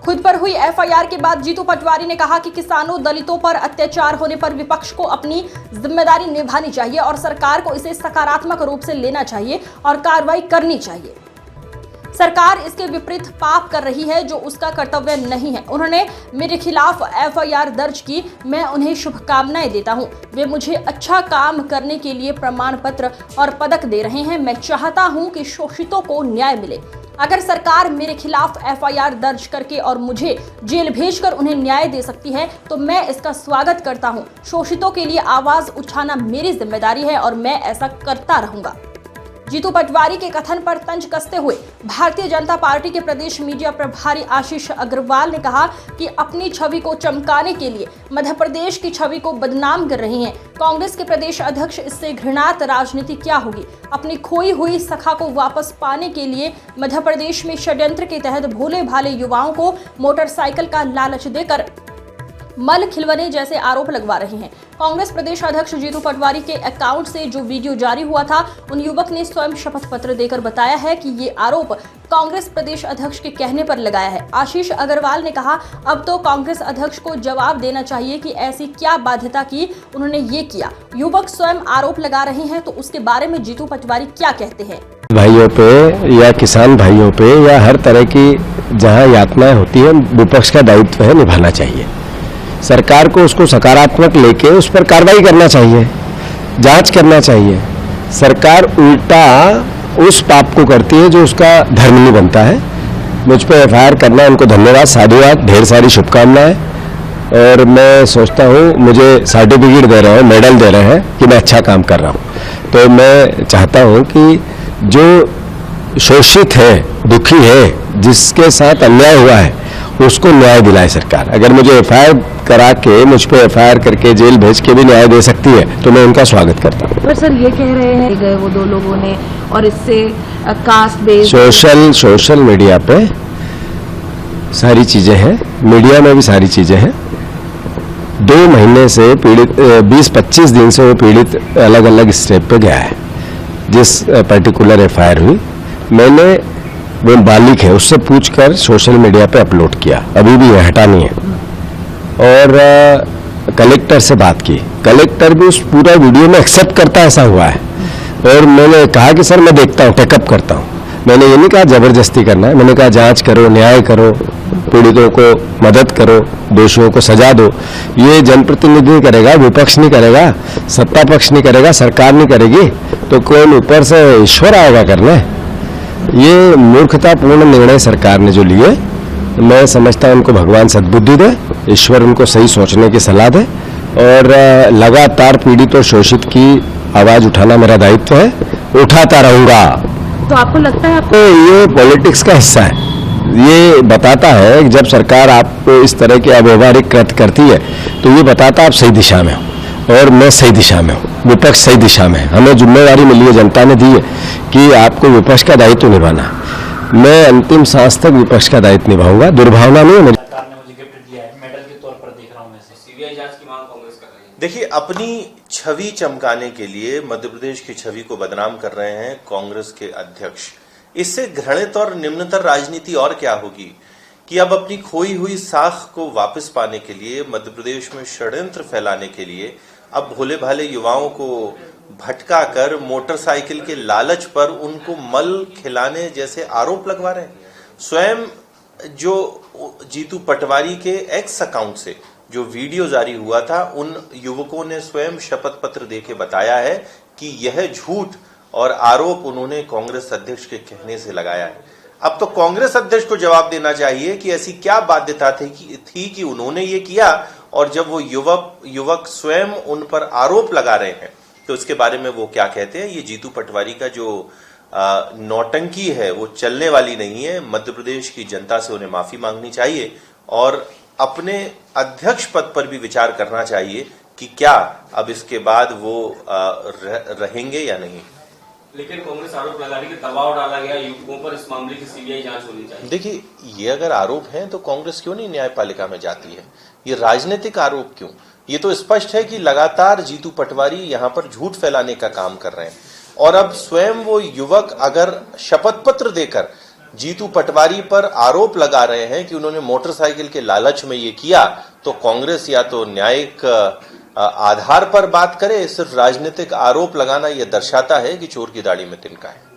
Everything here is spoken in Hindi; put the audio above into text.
खुद पर हुई एफआईआर के बाद जीतू पटवारी ने कहा कि किसानों दलितों पर अत्याचार होने पर विपक्ष को अपनी जिम्मेदारी निभानी चाहिए और सरकार को इसे सकारात्मक रूप से लेना चाहिए और कार्रवाई करनी चाहिए। सरकार इसके विपरीत पाप कर रही है जो उसका कर्तव्य नहीं है। उन्होंने मेरे खिलाफ एफआईआर दर्ज की, मैं उन्हें शुभकामनाएं देता हूं। वे मुझे अच्छा काम करने के लिए प्रमाण पत्र और पदक दे रहे हैं। मैं चाहता हूं कि शोषितों को न्याय मिले। अगर सरकार मेरे खिलाफ एफआईआर दर्ज करके और मुझे जेल भेजकर उन्हें न्याय दे सकती है तो मैं इसका स्वागत करता हूं। शोषितों के लिए आवाज उठाना मेरी जिम्मेदारी है और मैं ऐसा करता रहूंगा। जीतू पटवारी के कथन पर तंज कसते हुए भारतीय जनता पार्टी के प्रदेश मीडिया प्रभारी आशीष अग्रवाल ने कहा कि अपनी छवि को चमकाने के लिए मध्य प्रदेश की छवि को बदनाम कर रही हैं। कांग्रेस के प्रदेश अध्यक्ष, इससे घृणात राजनीति क्या होगी? अपनी खोई हुई सखा को वापस पाने के लिए मध्य प्रदेश में षड्यंत्र के तहत भोले भाले युवाओं को मोटरसाइकिल का लालच देकर मल खिलवाने जैसे आरोप लगवा रहे हैं। कांग्रेस प्रदेश अध्यक्ष जीतू पटवारी के अकाउंट से जो वीडियो जारी हुआ था, उन युवक ने स्वयं शपथ पत्र देकर बताया है कि ये आरोप कांग्रेस प्रदेश अध्यक्ष के कहने पर लगाया है। आशीष अग्रवाल ने कहा, अब तो कांग्रेस अध्यक्ष को जवाब देना चाहिए कि ऐसी क्या बाध्यता की उन्होंने ये किया। युवक स्वयं आरोप लगा रहे हैं तो उसके बारे में जीतू पटवारी क्या कहते हैं? भाइयों पे या किसान भाइयों पे या हर तरह की जहां यातनाएं होती है, विपक्ष का दायित्व है निभाना चाहिए। सरकार को उसको सकारात्मक लेके उस पर कार्रवाई करना चाहिए, जांच करना चाहिए। सरकार उल्टा उस पाप को करती है जो उसका धर्म नहीं बनता है। मुझ पर एफआईआर करना, उनको धन्यवाद, साधुवाद, ढेर सारी शुभकामनाएं। और मैं सोचता हूँ मुझे सर्टिफिकेट दे रहे हैं, मेडल दे रहे हैं कि मैं अच्छा काम कर रहा हूँ। तो मैं चाहता हूँ कि जो शोषित है, दुखी है, जिसके साथ अन्याय हुआ है, उसको न्याय दिलाए सरकार। अगर मुझे एफआईआर करा के, मुझ पे एफआईआर करके जेल भेज के भी न्याय दे सकती है तो मैं उनका स्वागत करता हूँ। पर सर ये कह रहे हैं गए वो दो लोगों ने और इससे कास्ट बेस्ड सोशल मीडिया पे सारी चीजें हैं, मीडिया में भी सारी चीजें हैं। 2 महीने से पीड़ित 20-25 दिन से वो पीड़ित अलग अलग स्टेप पे गया है। जिस पर्टिकुलर एफआईआर हुई, मैंने वो बालिक है उससे पूछकर सोशल मीडिया पे अपलोड किया, अभी भी ये हटा नहीं है। और कलेक्टर से बात की, कलेक्टर भी उस पूरा वीडियो में एक्सेप्ट करता ऐसा हुआ है। और मैंने कहा कि सर मैं देखता हूँ, टेकअप करता हूँ। मैंने ये नहीं कहा जबरदस्ती करना है, मैंने कहा जांच करो, न्याय करो, पीड़ितों को मदद करो, दोषियों को सजा दो। ये जनप्रतिनिधि नहीं करेगा, विपक्ष नहीं करेगा, सत्ता पक्ष नहीं करेगा, सरकार नहीं करेगी, तो कौन ऊपर से ईश्वर आएगा करने? ये मूर्खतापूर्ण निर्णय सरकार ने जो लिए, मैं समझता हूं उनको भगवान सद्बुद्धि दे, ईश्वर उनको सही सोचने की सलाह दे। और लगातार पीड़ित और शोषित की आवाज उठाना मेरा दायित्व है, उठाता रहूंगा। तो आपको लगता है आपको ये पॉलिटिक्स का हिस्सा है। ये बताता है कि जब सरकार आपको इस तरह के अव्यवहारिक कृत्य करती है तो ये बताता आप सही दिशा में हो और मैं सही दिशा में हूँ, विपक्ष सही दिशा में है। हमें जिम्मेवारी मिली है, जनता ने दी है कि आपको विपक्ष का दायित्व निभाना। मैं अंतिम सांस तक विपक्ष का दायित्व निभाऊंगा। दुर्भावना नहीं है। सरकार ने मुझे गिफ्ट दिया है, मेडल के तौर पर देख रहा हूं मैं इसे। सीबीआई जांच की मांग कांग्रेस कर रही है। देखिए, अपनी छवि चमकाने के लिए मध्य प्रदेश की छवि को बदनाम कर रहे हैं कांग्रेस के अध्यक्ष। इससे घृणित और निम्नतर राजनीति और क्या होगी कि अब अपनी खोई हुई साख को वापस पाने के लिए, मध्य प्रदेश में षड्यंत्र फैलाने के लिए अब भोले भाले युवाओं को भटका कर मोटरसाइकिल के लालच पर उनको मल खिलाने जैसे आरोप लगवा रहे हैं। स्वयं जो जीतू पटवारी के एक्स अकाउंट से जो वीडियो जारी हुआ था, उन युवकों ने स्वयं शपथ पत्र देके बताया है कि यह झूठ और आरोप उन्होंने कांग्रेस अध्यक्ष के कहने से लगाया है। अब तो कांग्रेस अध्यक्ष को जवाब देना चाहिए कि ऐसी क्या बाध्यता थी कि उन्होंने ये किया, और जब वो युवक स्वयं उन पर आरोप लगा रहे हैं तो उसके बारे में वो क्या कहते हैं। ये जीतू पटवारी का जो नौटंकी है वो चलने वाली नहीं है। मध्य प्रदेश की जनता से उन्हें माफी मांगनी चाहिए और अपने अध्यक्ष पद पर भी विचार करना चाहिए कि क्या अब इसके बाद वो रहेंगे या नहीं। लेकिन कांग्रेस आरोप लगा रही है कि दबाव डाला गया युवकों पर, इस मामले की सीबीआई जांच होनी चाहिए। देखिए, ये अगर आरोप हैं तो कांग्रेस क्यों नहीं न्यायपालिका में जाती है? ये राजनीतिक आरोप क्यों? ये तो स्पष्ट है कि लगातार जीतू पटवारी यहां पर झूठ फैलाने का काम कर रहे हैं। और अब स्वयं वो युवक अगर शपथ पत्र देकर जीतू पटवारी पर आरोप लगा रहे हैं कि उन्होंने मोटरसाइकिल के लालच में ये किया, तो कांग्रेस या तो न्यायिक आधार पर बात करे, सिर्फ राजनीतिक आरोप लगाना यह दर्शाता है कि चोर की दाढ़ी में तिनका है।